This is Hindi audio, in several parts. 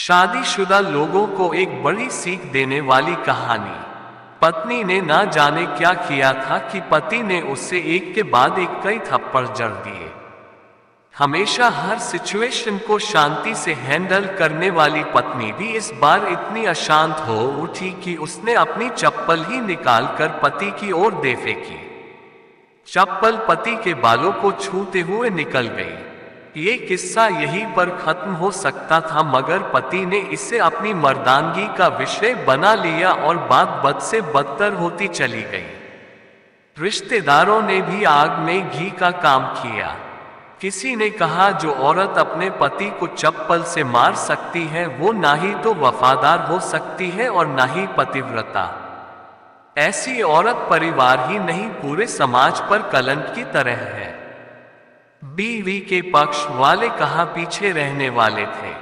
शादीशुदा लोगों को एक बड़ी सीख देने वाली कहानी। पत्नी ने ना जाने क्या किया था कि पति ने उससे एक के बाद एक कई थप्पड़ जड़ दिए। हमेशा हर सिचुएशन को शांति से हैंडल करने वाली पत्नी भी इस बार इतनी अशांत हो उठी कि उसने अपनी चप्पल ही निकालकर पति की ओर दे फेंकी। चप्पल पति के बालों को छूते हुए निकल गई। ये किस्सा यहीं पर खत्म हो सकता था, मगर पति ने इसे अपनी मर्दानगी का विषय बना लिया और बात बद से बदतर होती चली गई। रिश्तेदारों ने भी आग में घी का काम किया। किसी ने कहा जो औरत अपने पति को चप्पल से मार सकती है वो ना ही तो वफादार हो सकती है और ना ही पतिव्रता। ऐसी औरत परिवार ही नहीं पूरे समाज पर कलंक की तरह है। बीवी के पक्ष वाले कहाँ पीछे रहने वाले थे।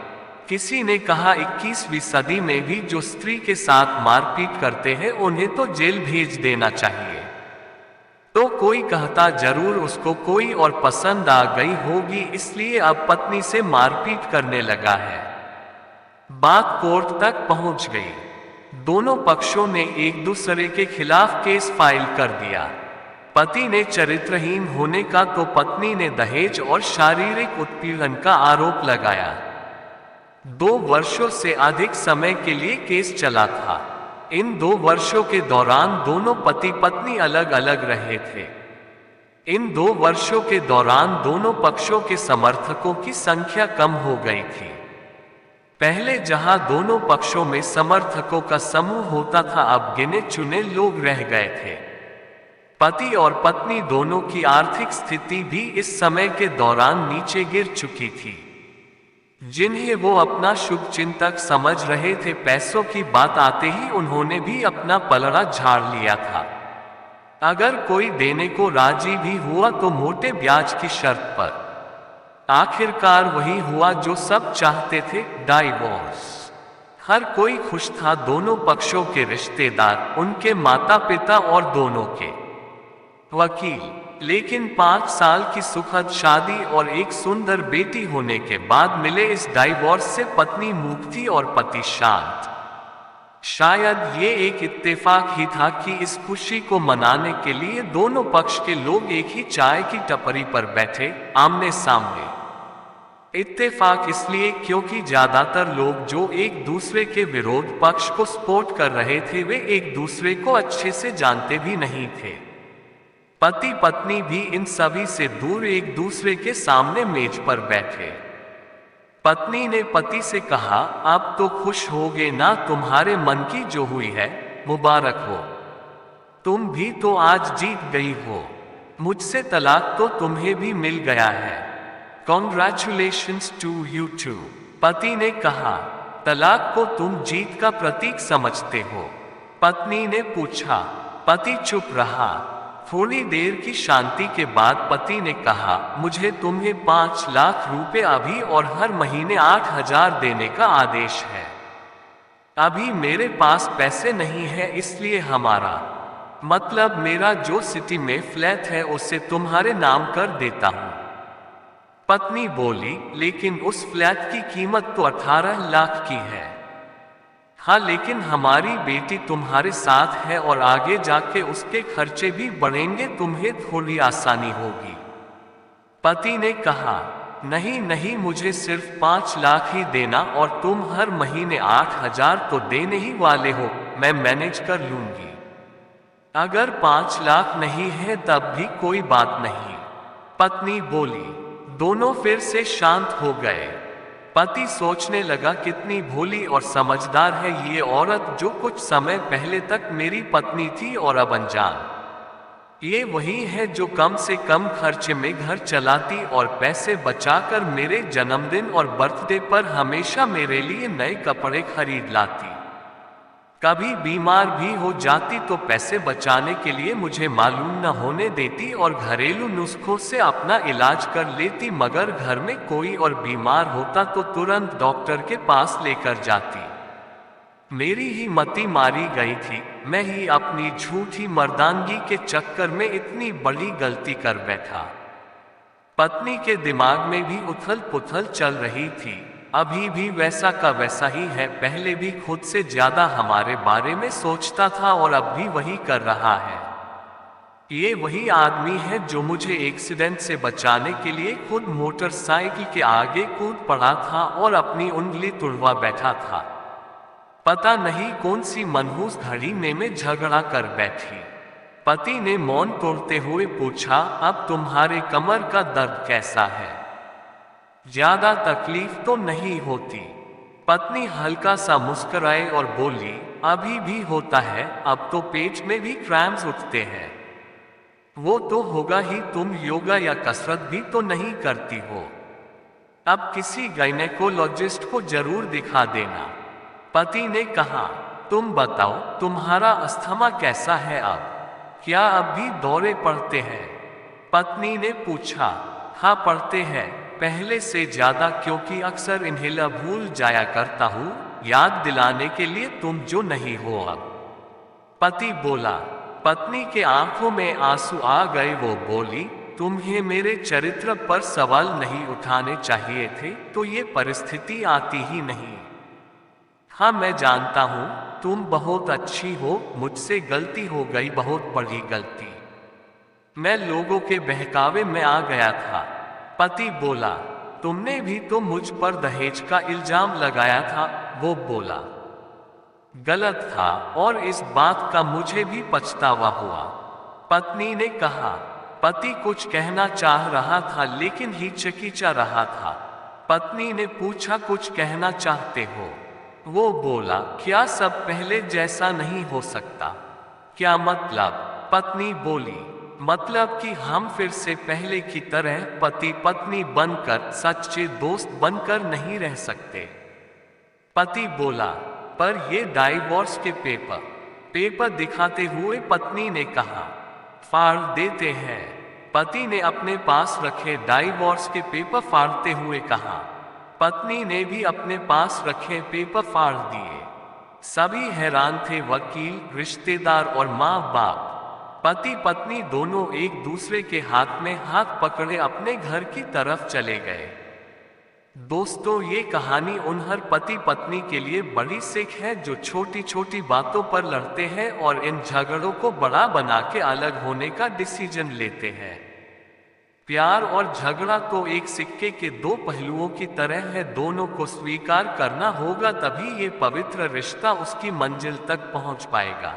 किसी ने कहा 21वीं सदी में भी जो स्त्री के साथ मारपीट करते हैं उन्हें तो जेल भेज देना चाहिए। तो कोई कहता जरूर उसको कोई और पसंद आ गई होगी इसलिए अब पत्नी से मारपीट करने लगा है। बात कोर्ट तक पहुंच गई। दोनों पक्षों ने एक दूसरे के खिलाफ केस फाइल कर दिया। पति ने चरित्रहीन होने का तो पत्नी ने दहेज और शारीरिक उत्पीड़न का आरोप लगाया। 2 वर्षों से अधिक समय के लिए केस चला था। इन 2 वर्षों के दौरान दोनों पति पत्नी अलग अलग रहे थे। इन 2 वर्षों के दौरान दोनों पक्षों के समर्थकों की संख्या कम हो गई थी। पहले जहां दोनों पक्षों में समर्थकों का समूह होता था, अब गिने चुने लोग रह गए थे। पति और पत्नी दोनों की आर्थिक स्थिति भी इस समय के दौरान नीचे गिर चुकी थी। जिन्हें वो अपना शुभचिंतक समझ रहे थे, पैसों की बात आते ही उन्होंने भी अपना पलड़ा झाड़ लिया था। अगर कोई देने को राजी भी हुआ तो मोटे ब्याज की शर्त पर। आखिरकार वही हुआ जो सब चाहते थे, डाइवोर्स। हर कोई खुश था, दोनों पक्षों के रिश्तेदार, उनके माता पिता और दोनों के वकील। लेकिन 5 साल की सुखद शादी और एक सुंदर बेटी होने के बाद मिले इस डाइवोर्स से पत्नी मूक थी और पति शांत। शायद ये एक इत्तेफाक ही था कि इस खुशी को मनाने के लिए दोनों पक्ष के लोग एक ही चाय की टपरी पर बैठे, आमने सामने। इत्तेफाक इसलिए क्योंकि ज्यादातर लोग जो एक दूसरे के विरोध पक्ष को सपोर्ट कर रहे थे वे एक दूसरे को अच्छे से जानते भी नहीं थे। पति पत्नी भी इन सभी से दूर एक दूसरे के सामने मेज पर बैठे। पत्नी ने पति से कहा, अब तो खुश होगे ना, तुम्हारे मन की जो हुई है मुबारक हो। तुम भी तो आज जीत गई हो। मुझसे तलाक तो तुम्हें भी मिल गया है। Congratulations to you too. पति ने कहा, तलाक को तुम जीत का प्रतीक समझते हो? पत्नी ने पूछा। पति चुप रहा। थोड़ी देर की शांति के बाद पति ने कहा, मुझे तुम्हें 5 लाख रुपए अभी और हर महीने 8,000 देने का आदेश है। अभी मेरे पास पैसे नहीं है, इसलिए हमारा मतलब मेरा जो सिटी में फ्लैट है उसे तुम्हारे नाम कर देता हूं। पत्नी बोली, लेकिन उस फ्लैट की कीमत तो 18 लाख की है। हाँ, लेकिन हमारी बेटी तुम्हारे साथ है और आगे जाके उसके खर्चे भी बढ़ेंगे, तुम्हें थोड़ी आसानी होगी। पति ने कहा, नहीं नहीं, मुझे सिर्फ 5 लाख ही देना और तुम हर महीने 8,000 तो देने ही वाले हो, मैं मैनेज कर लूंगी। अगर 5 लाख नहीं है तब भी कोई बात नहीं, पत्नी बोली। दोनों फिर से शांत हो गए। पति सोचने लगा, कितनी भोली और समझदार है ये औरत जो कुछ समय पहले तक मेरी पत्नी थी और अब अनजान। ये वही है जो कम से कम खर्चे में घर चलाती और पैसे बचाकर मेरे जन्मदिन और बर्थडे पर हमेशा मेरे लिए नए कपड़े खरीद लाती। कभी बीमार भी हो जाती तो पैसे बचाने के लिए मुझे मालूम न होने देती और घरेलू नुस्खों से अपना इलाज कर लेती, मगर घर में कोई और बीमार होता तो तुरंत डॉक्टर के पास लेकर जाती। मेरी ही मति मारी गई थी, मैं ही अपनी झूठी मर्दानगी के चक्कर में इतनी बड़ी गलती कर बैठा। पत्नी के दिमाग में भी उथल पुथल चल रही थी। अभी भी वैसा का वैसा ही है, पहले भी खुद से ज्यादा हमारे बारे में सोचता था और अब भी वही कर रहा है। ये वही आदमी है जो मुझे एक्सीडेंट से बचाने के लिए खुद मोटरसाइकिल के आगे कूद पड़ा था और अपनी उंगली तुड़वा बैठा था। पता नहीं कौन सी मनहूस घड़ी में झगड़ा कर बैठी। पति ने मौन तोड़ते हुए पूछा, अब तुम्हारे कमर का दर्द कैसा है? ज्यादा तकलीफ तो नहीं होती? पत्नी हल्का सा मुस्कुराई और बोली, अभी भी होता है, अब तो पेट में भी क्रैम्प्स उठते हैं। वो तो होगा ही, तुम योगा या कसरत भी तो नहीं करती हो। अब किसी गायनेकोलॉजिस्ट को जरूर दिखा देना। पति ने कहा, तुम बताओ तुम्हारा अस्थमा कैसा है अब? क्या अब भी दौरे पड़ते हैं? पत्नी ने पूछा, हाँ पड़ते हैं, पहले से ज्यादा, क्योंकि अक्सर इन्हेलर भूल जाया करता हूँ याद दिलाने के लिए तुम जो नहीं हो अब। पति बोला। पत्नी के आंखों में आंसू आ गए। वो बोली, तुम्हें मेरे चरित्र पर सवाल नहीं उठाने चाहिए थे, तो ये परिस्थिति आती ही नहीं। हाँ मैं जानता हूँ तुम बहुत अच्छी हो, मुझसे गलती हो गई, बहुत बड़ी गलती। मैं लोगों के बहकावे में आ गया था। पति बोला, तुमने भी तो मुझ पर दहेज का इल्जाम लगाया था। वो बोला, गलत था और इस बात का मुझे भी पछतावा हुआ। पत्नी ने कहा। पति कुछ कहना चाह रहा था लेकिन हिचकिचा रहा था। पत्नी ने पूछा, कुछ कहना चाहते हो? वो बोला, क्या सब पहले जैसा नहीं हो सकता? क्या मतलब? पत्नी बोली, मतलब कि हम फिर से पहले की तरह पति पत्नी बनकर, सच्चे दोस्त बनकर नहीं रह सकते। पति बोला, पर ये डाइवोर्स के पेपर दिखाते हुए पत्नी ने कहा, फाड़ देते हैं। पति ने अपने पास रखे डाइवोर्स के पेपर फाड़ते हुए कहा। पत्नी ने भी अपने पास रखे पेपर फाड़ दिए। सभी हैरान थे, वकील, रिश्तेदार और माँ बाप। पति पत्नी दोनों एक दूसरे के हाथ में हाथ पकड़े अपने घर की तरफ चले गए। दोस्तों, ये कहानी उन हर पति पत्नी के लिए बड़ी सीख है जो छोटी छोटी बातों पर लड़ते हैं और इन झगड़ों को बड़ा बना के अलग होने का डिसीजन लेते हैं। प्यार और झगड़ा तो एक सिक्के के दो पहलुओं की तरह है, दोनों को स्वीकार करना होगा, तभी ये पवित्र रिश्ता उसकी मंजिल तक पहुंच पाएगा।